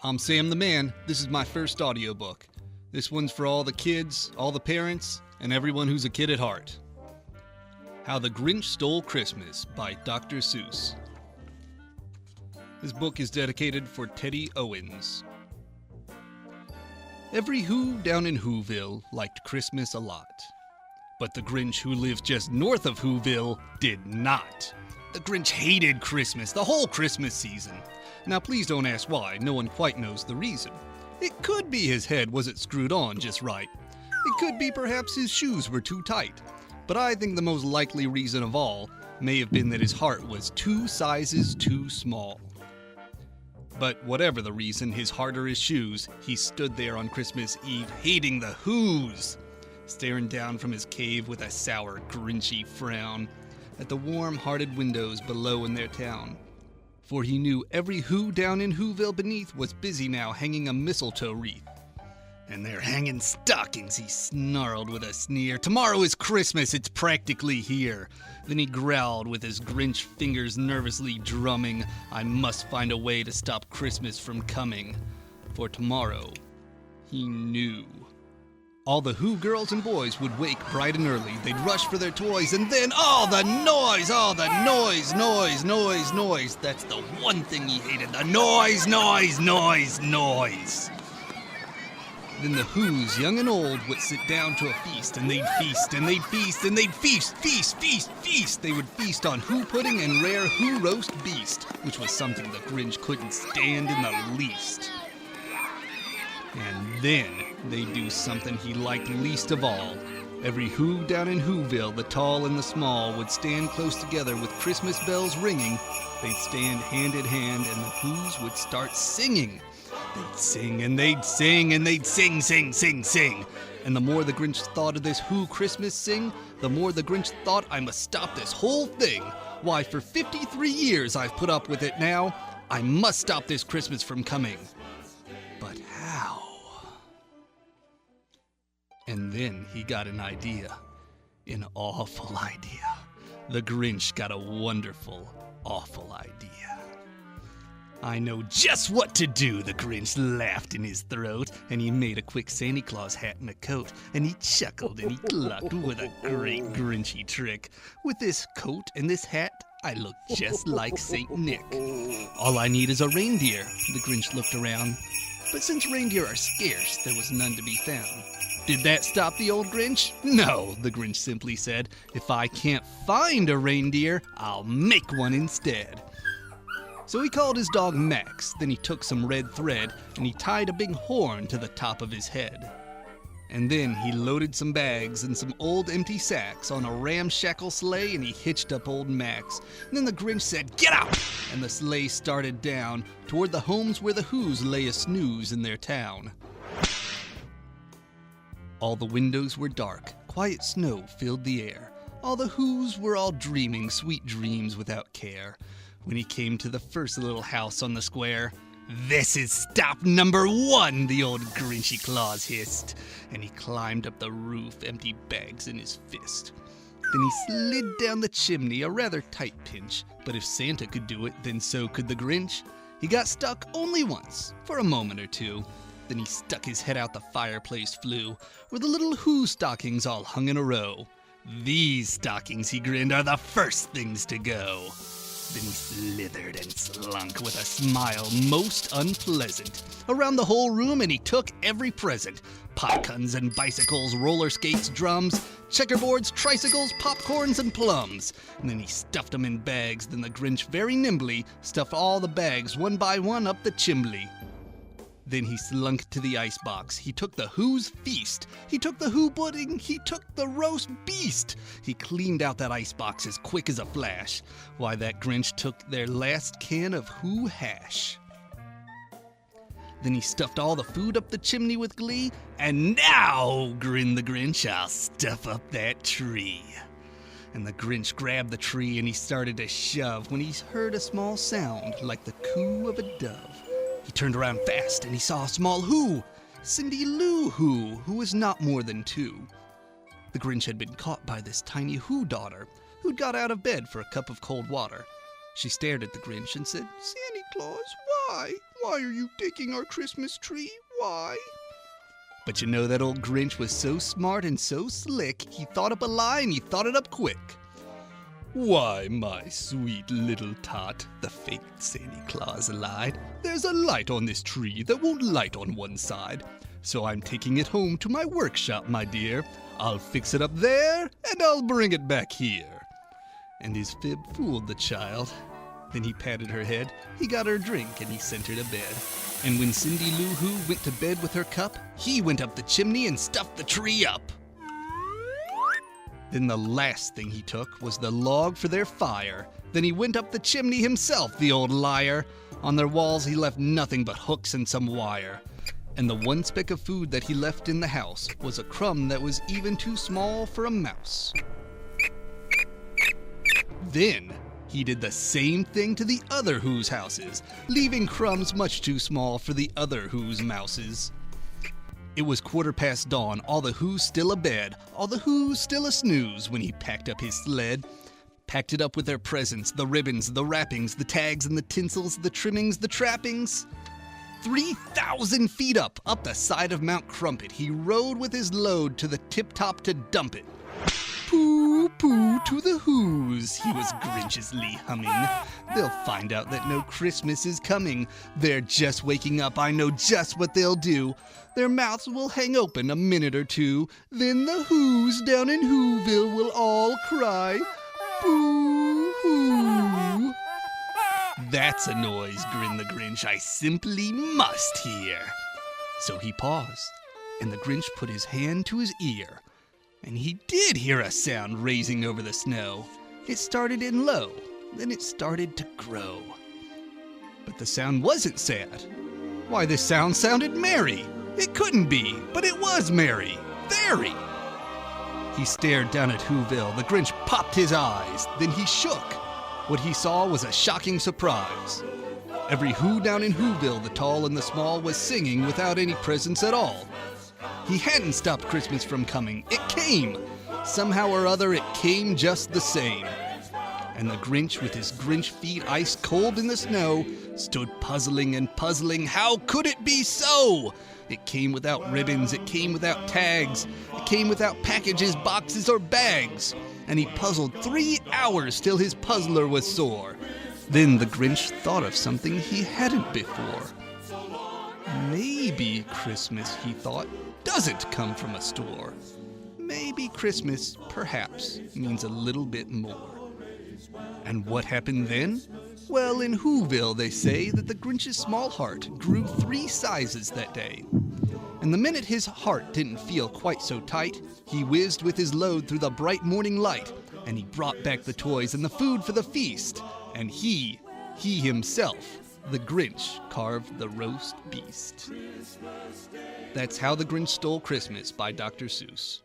I'm Sam the Man. This is my first audiobook. This one's for all the kids, all the parents, and everyone who's a kid at heart. How the Grinch Stole Christmas by Dr. Seuss. This book is dedicated for Teddy Owens. Every Who down in Whoville liked Christmas a lot. But the Grinch who lives just north of Whoville did not. The Grinch hated Christmas, the whole Christmas season. Now please don't ask why, no one quite knows the reason. It could be his head wasn't screwed on just right. It could be perhaps his shoes were too tight. But I think the most likely reason of all may have been that his heart was 2 sizes too small. But whatever the reason, his heart or his shoes, he stood there on Christmas Eve hating the Whos, staring down from his cave with a sour, Grinchy frown at the warm-hearted windows below in their town. For he knew every Who down in Whoville beneath was busy now hanging a mistletoe wreath. And they're hanging stockings, he snarled with a sneer. Tomorrow is Christmas, it's practically here. Then he growled with his Grinch fingers nervously drumming, I must find a way to stop Christmas from coming. For tomorrow, he knew. All the Who girls and boys would wake bright and early. They'd rush for their toys, and then the noise! Noise! That's the one thing he hated, the noise! Then the Whos, young and old, would sit down to a feast, and they'd feast, and they'd feast, and they'd feast! They would feast on Who pudding and rare Who roast beast, which was something the Grinch couldn't stand in the least. And then they'd do something he liked least of all. Every Who down in Whoville, the tall and the small, would stand close together with Christmas bells ringing. They'd stand hand in hand, and the Whos would start singing. They'd sing, and they'd sing, and they'd sing. And the more the Grinch thought of this Who Christmas sing, the more the Grinch thought, I must stop this whole thing. Why, for 53 years I've put up with it now. I must stop this Christmas from coming. But how? And then he got an idea. An awful idea. The Grinch got a wonderful, awful idea. I know just what to do, the Grinch laughed in his throat, and he made a quick Santa Claus hat and a coat, and he chuckled and he clucked with a great Grinchy trick. With this coat and this hat, I look just like Saint Nick. All I need is a reindeer, the Grinch looked around. But since reindeer are scarce, there was none to be found. Did that stop the old Grinch? No, the Grinch simply said. If I can't find a reindeer, I'll make one instead. So he called his dog Max, then he took some red thread and he tied a big horn to the top of his head. And then he loaded some bags and some old empty sacks on a ramshackle sleigh and he hitched up old Max. And then the Grinch said, "Get out!" And the sleigh started down toward the homes where the Whos lay a snooze in their town. All the windows were dark, quiet snow filled the air. All the Whos were all dreaming sweet dreams without care. When he came to the first little house on the square, "This is stop number 1, the old Grinchy Claus hissed. And he climbed up the roof, empty bags in his fist. Then he slid down the chimney, a rather tight pinch. But if Santa could do it, then so could the Grinch. He got stuck only once, for a moment or two. Then he stuck his head out the fireplace flue, where the little Who stockings all hung in a row. These stockings, he grinned, are the first things to go. Then he slithered and slunk with a smile most unpleasant around the whole room, and he took every present. Popguns and bicycles, roller skates, drums, checkerboards, tricycles, popcorns, and plums. And then he stuffed them in bags. Then the Grinch very nimbly stuffed all the bags one by one up the chimbley. Then he slunk to the icebox. He took the Who's feast. He took the Who pudding. He took the roast beast. He cleaned out that icebox as quick as a flash. Why, that Grinch took their last can of Who hash. Then he stuffed all the food up the chimney with glee. And now, grinned the Grinch, I'll stuff up that tree. And the Grinch grabbed the tree and he started to shove when he heard a small sound like the coo of a dove. He turned around fast and he saw a small Who, Cindy Lou Who was not more than 2. The Grinch had been caught by this tiny Who daughter, who'd got out of bed for a cup of cold water. She stared at the Grinch and said, "Santa Claus, why? Why are you taking our Christmas tree? Why? But you know that old Grinch was so smart and so slick, he thought up a lie and he thought it up quick. Why, my sweet little tot, the fake Santa Claus lied, there's a light on this tree that won't light on one side. So I'm taking it home to my workshop, my dear. I'll fix it up there, and I'll bring it back here. And his fib fooled the child. Then he patted her head, he got her a drink, and he sent her to bed. And when Cindy Lou Who went to bed with her cup, he went up the chimney and stuffed the tree up. Then the last thing he took was the log for their fire. Then he went up the chimney himself, the old liar. On their walls he left nothing but hooks and some wire. And the one speck of food that he left in the house was a crumb that was even too small for a mouse. Then he did the same thing to the other Who's houses, leaving crumbs much too small for the other Who's mouses. It was 15:15 dawn, all the Who's still abed, all the Who's still a snooze when he packed up his sled. Packed it up with their presents, the ribbons, the wrappings, the tags and the tinsels, the trimmings, the trappings. 3,000 feet up the side of Mount Crumpet, he rode with his load to the tip-top to dump it. Pooh, pooh to the Who's, he was grinchiously humming. They'll find out that no Christmas is coming. They're just waking up, I know just what they'll do. Their mouths will hang open a minute or two. Then the Who's down in Whoville will all cry, boo-hoo. That's a noise, grinned the Grinch, I simply must hear. So he paused, and the Grinch put his hand to his ear. And he did hear a sound raising over the snow. It started in low, then it started to grow. But the sound wasn't sad. Why, the sound sounded merry. It couldn't be, but it was merry. Very. He stared down at Whoville. The Grinch popped his eyes. Then he shook. What he saw was a shocking surprise. Every Who down in Whoville, the tall and the small, was singing without any presents at all. He hadn't stopped Christmas from coming. It came. Somehow or other, it came just the same. And the Grinch, with his Grinch feet ice cold in the snow, stood puzzling and puzzling. How could it be so? It came without ribbons. It came without tags. It came without packages, boxes, or bags. And he puzzled 3 hours till his puzzler was sore. Then the Grinch thought of something he hadn't before. Maybe Christmas, he thought, doesn't come from a store. Maybe Christmas, perhaps, means a little bit more. And what happened then? Well, in Whoville they say that the Grinch's small heart grew 3 sizes that day. And the minute his heart didn't feel quite so tight, he whizzed with his load through the bright morning light, and he brought back the toys and the food for the feast. And he himself, the Grinch, carved the roast beast. That's How the Grinch Stole Christmas by Dr. Seuss.